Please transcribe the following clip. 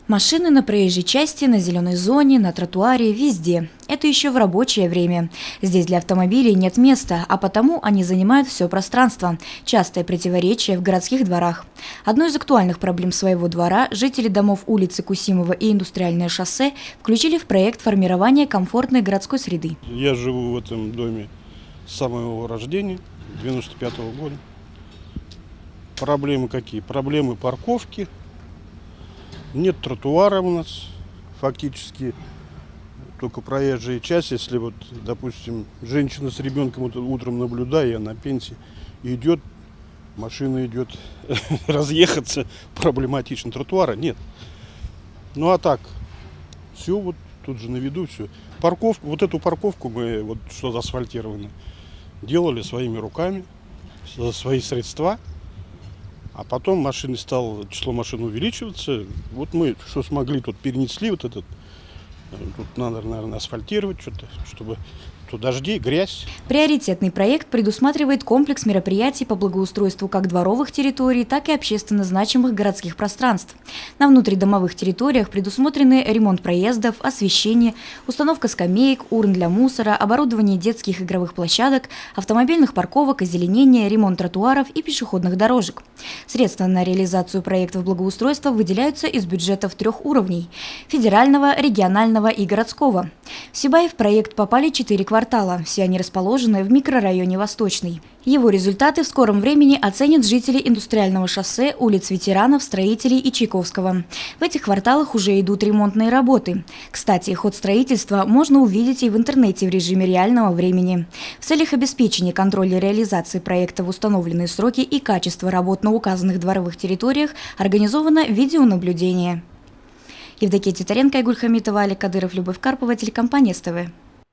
Машины на проезжей части, на зеленой зоне, на тротуаре, везде. Это еще в рабочее время. Здесь для автомобилей нет места, а потому они занимают все пространство. Частое противоречие в городских дворах. Одну из актуальных проблем своего двора жители домов улицы Кусимова и Индустриальное шоссе включили в проект формирования комфортной городской среды. Я живу в этом доме с самого рождения, 95-го года. Проблемы какие? Проблемы парковки. Нет тротуара у нас, фактически только проезжая часть. Если вот, допустим, женщина с ребенком вот утром наблюдая, я на пенсии, идет, машина идет, разъехаться проблематично. Тротуара нет. Ну а так, все вот тут же на виду, все. Парковку, вот эту парковку мы, вот что заасфальтировано, делали своими руками, за свои средства. А потом число машин увеличиваться. Вот мы, что смогли, тут перенесли вот этот. Тут надо, наверное, асфальтировать что-то, чтобы тут дожди, грязь. Приоритетный проект предусматривает комплекс мероприятий по благоустройству как дворовых территорий, так и общественно значимых городских пространств. На внутридомовых территориях предусмотрены ремонт проездов, освещение, установка скамеек, урн для мусора, оборудование детских игровых площадок, автомобильных парковок, озеленение, ремонт тротуаров и пешеходных дорожек. Средства на реализацию проектов благоустройства выделяются из бюджетов 3 уровней – федерального, регионального и городского. В Сибай в проект попали 4 квартала, все они расположены в микрорайоне Восточный. Его результаты в скором времени оценят жители Индустриального шоссе, улиц ветеранов, строителей и Чайковского. В этих кварталах уже идут ремонтные работы. Кстати, ход строительства можно увидеть и в интернете в режиме реального времени. В целях обеспечения контроля реализации проекта в установленные сроки и качества работ на указанных дворовых территориях организовано видеонаблюдение. Евдокия Титаренко, Айгуль Хамитова, Олег Кадыров, Любовь Карпова, телекомпания СТВ.